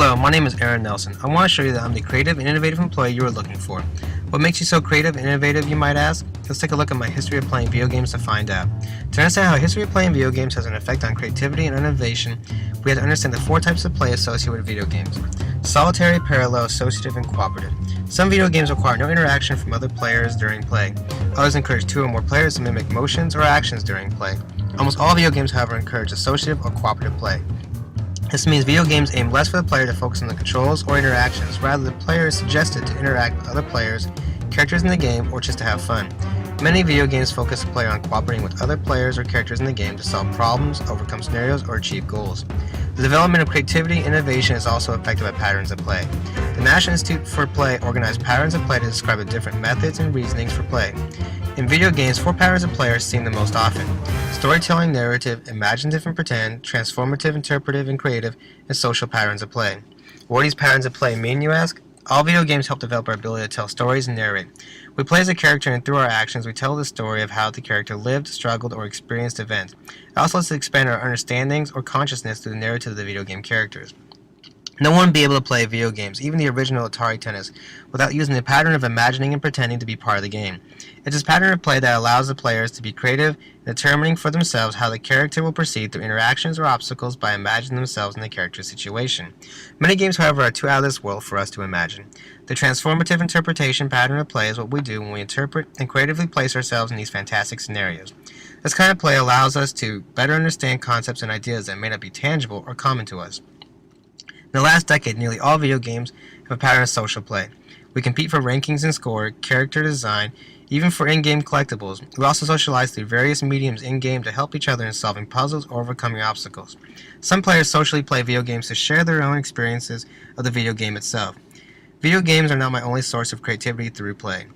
Hello, my name is Aaron Nelson. I want to show you that I'm the creative and innovative employee you are looking for. What makes you so creative and innovative, you might ask? Let's take a look at my history of playing video games to find out. To understand how a history of playing video games has an effect on creativity and innovation, we have to understand the four types of play associated with video games: solitary, parallel, associative, and cooperative. Some video games require no interaction from other players during play. Others encourage two or more players to mimic motions or actions during play. Almost all video games, however, encourage associative or cooperative play. This means video games aim less for the player to focus on the controls or interactions, rather the player is suggested to interact with other players, characters in the game, or just to have fun. Many video games focus the player on cooperating with other players or characters in the game to solve problems, overcome scenarios, or achieve goals. The development of creativity and innovation is also affected by patterns of play. The National Institute for Play organized patterns of play to describe the different methods and reasonings for play. In video games, four patterns of play are seen the most often: storytelling, narrative, imaginative and pretend, transformative, interpretive, and creative, and social patterns of play. What do these patterns of play mean, you ask? All video games help develop our ability to tell stories and narrate. We play as a character, and through our actions we tell the story of how the character lived, struggled, or experienced events. It also lets us expand our understandings or consciousness through the narrative of the video game characters. No one would be able to play video games, even the original Atari Tennis, without using the pattern of imagining and pretending to be part of the game. It's this pattern of play that allows the players to be creative in determining for themselves how the character will proceed through interactions or obstacles by imagining themselves in the character's situation. Many games, however, are too out of this world for us to imagine. The transformative interpretation pattern of play is what we do when we interpret and creatively place ourselves in these fantastic scenarios. This kind of play allows us to better understand concepts and ideas that may not be tangible or common to us. In the last decade, nearly all video games have a pattern of social play. We compete for rankings and score, character design, even for in-game collectibles. We also socialize through various mediums in-game to help each other in solving puzzles or overcoming obstacles. Some players socially play video games to share their own experiences of the video game itself. Video games are not my only source of creativity through play.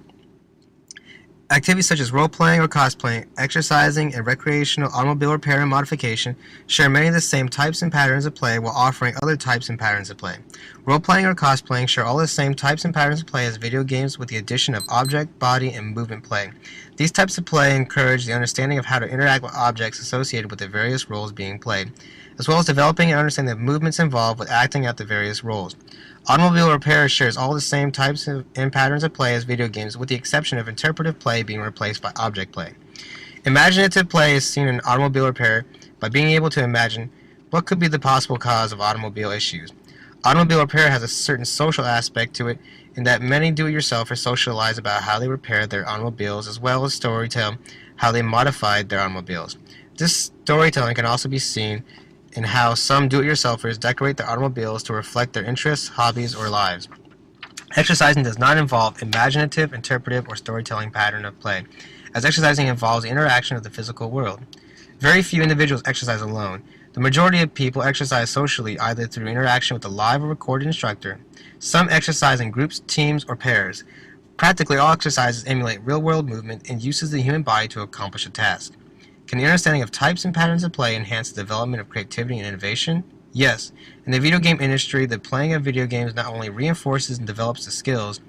Activities such as role-playing or cosplaying, exercising, and recreational automobile repair and modification share many of the same types and patterns of play while offering other types and patterns of play. Role-playing or cosplaying share all the same types and patterns of play as video games with the addition of object, body, and movement play. These types of play encourage the understanding of how to interact with objects associated with the various roles being played, as well as developing and understanding the movements involved with acting out the various roles. Automobile repair shares all the same types and patterns of play as video games, with the exception of interpretive play being replaced by object play. Imaginative play is seen in automobile repair by being able to imagine what could be the possible cause of automobile issues. Automobile repair has a certain social aspect to it in that many do-it-yourselfers socialize about how they repaired their automobiles, as well as storytell how they modified their automobiles. This storytelling can also be seen in how some do-it-yourselfers decorate their automobiles to reflect their interests, hobbies, or lives. Exercising does not involve imaginative, interpretive, or storytelling pattern of play, as exercising involves the interaction of the physical world. Very few individuals exercise alone. The majority of people exercise socially, either through interaction with a live or recorded instructor. Some exercise in groups, teams, or pairs. Practically all exercises emulate real-world movement and uses the human body to accomplish a task. Can the understanding of types and patterns of play enhance the development of creativity and innovation? Yes. In the video game industry, the playing of video games not only reinforces and develops the skills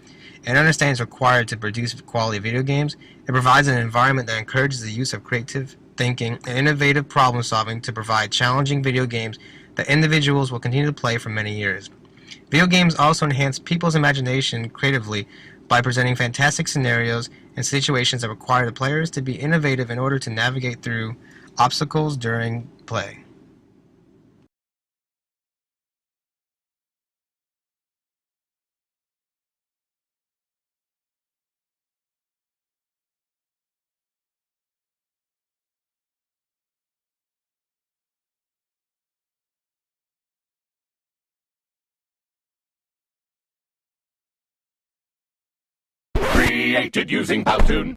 and understandings required to produce quality video games, it provides an environment that encourages the use of creative thinking and innovative problem solving to provide challenging video games that individuals will continue to play for many years. Video games also enhance people's imagination creatively by presenting fantastic scenarios and situations that require the players to be innovative in order to navigate through obstacles during play. Created using Powtoon.